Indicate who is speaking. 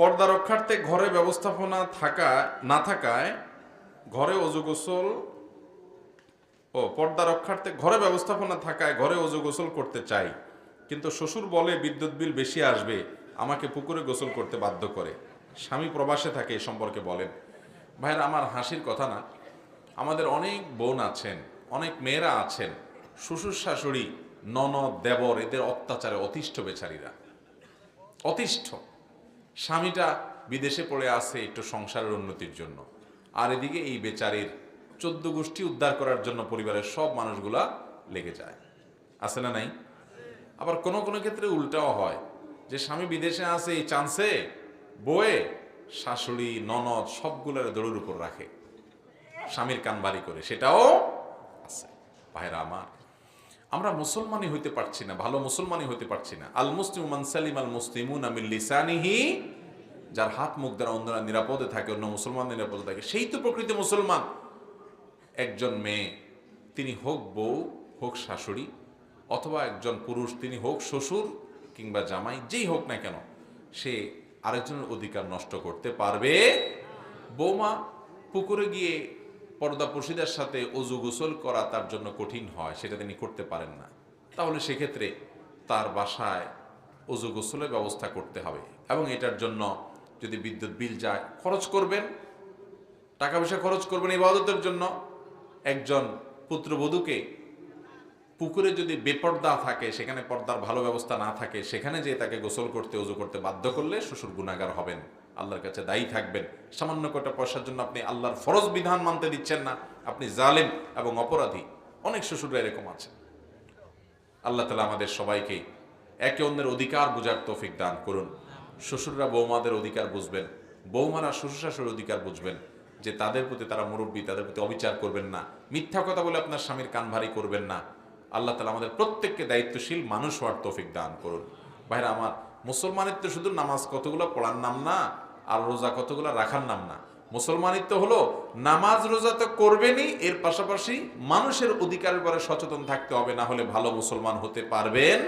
Speaker 1: পর্দা রক্ষার্থে ঘরে ব্যবস্থাপনা না থাকায় ঘরে অজু গোসল পর্দা রক্ষার্থে ঘরে ব্যবস্থাপনা থাকায় ঘরে অজু গোসল করতে চাই, কিন্তু শ্বশুর বলে বিদ্যুৎ বিল বেশি আসবে, আমাকে পুকুরে গোসল করতে বাধ্য করে। স্বামী প্রবাসে থাকে, এ সম্পর্কে বলেন। ভাইরা আমার, হাসির কথা না, আমাদের অনেক বোন আছেন, অনেক মেয়েরা আছেন, শ্বশুর শাশুড়ি ননদ দেবর এদের অত্যাচারে অতিষ্ঠ বেচারীরা, অতিষ্ঠ। স্বামীটা বিদেশে পড়ে আছে একটু সংসারের উন্নতির জন্য, আর এদিকে এই বেচারির 14 গোষ্ঠী উদ্ধার করার জন্য পরিবারের সব মানুষগুলা লেগে যায়, আছে না নাই? আবার কোনো কোনো ক্ষেত্রে উল্টাও হয়, যে স্বামী বিদেশে আছে, এই চান্সে বয়ে শাশুড়ি ননদ সবগুলোর দৌড়ের উপর রাখে, স্বামীর কান বাড়ি করে, সেটাও আছে। ভাইরা আমার, আমরা মুসলমানই হইতে পারছি না, ভালো মুসলমানই হইতে পারছি না। আল মুসলিম মান সালিম আল মুসলিমুনা মিন লিসানিহি, যার হাত মুখ দ্বারা অন্যরা নিরাপদে থাকে, অন্য মুসলমান নিরাপদে থাকে, সেই তো প্রকৃত মুসলমান। একজন মেয়ে, তিনি হোক বউ হোক শাশুড়ি, অথবা একজন পুরুষ, তিনি হোক শ্বশুর কিংবা জামাই, যেই হোক না কেন, সে আরেকজনের অধিকার নষ্ট করতে পারবে। বৌমা পুকুরে গিয়ে পর্দাপোশীদের সাথে অজু গোসল করা তার জন্য কঠিন হয়, সেটা তিনি করতে পারেন না, তাহলে সেক্ষেত্রে তার বাসায় অজু গোসলের ব্যবস্থা করতে হবে, এবং এটার জন্য যদি বিদ্যুৎ বিল যায় খরচ করবেন, টাকা পয়সা খরচ করবেন ইবাদতের জন্য। একজন পুত্রবধূকে পুকুরে যদি বেপর্দা থাকে, সেখানে পর্দার ভালো ব্যবস্থা না থাকে, সেখানে যে তাকে গোসল করতে অজু করতে বাধ্য করলে শ্বশুর গুনাহগার হবেন, আল্লাহর কাছে দায়ী থাকবেন। সামান্য কটা পয়সার জন্য আপনি আল্লাহর ফরজ বিধান মানতে দিচ্ছেন না, আপনি জালেম এবং অপরাধী। অনেক শ্বশুররা এরকম আছে। আল্লাহ তাআলা আমাদের সবাইকে একে অন্যের অধিকার বোঝার তৌফিক দান করুন। শ্বশুররা বৌমাদের অধিকার বুঝবেন, বৌমারা শ্বশুর শাশুড়ির অধিকার বুঝবেন, যে তাদের প্রতি তারা মুরব্বী, তাদের প্রতি অবিচার করবেন না, মিথ্যা কথা বলে আপনার স্বামীর কান ভারী করবেন না। আল্লাহ তাআলা আমাদের প্রত্যেককে দায়িত্বশীল মানুষ হওয়ার তৌফিক দান করুন। ভাইরা আমার, মুসলমানিত্ব শুধু নামাজ কতগুলো পড়ার নাম না, আর রোজা কতগুলো রাখার নাম না। মুসলমানিত্ব হলো নামাজ রোজা তো করবেনই, এর পাশাপাশি মানুষের অধিকারের ব্যাপারে সচেতন থাকতে হবে, না হলে ভালো মুসলমান হতে পারবেন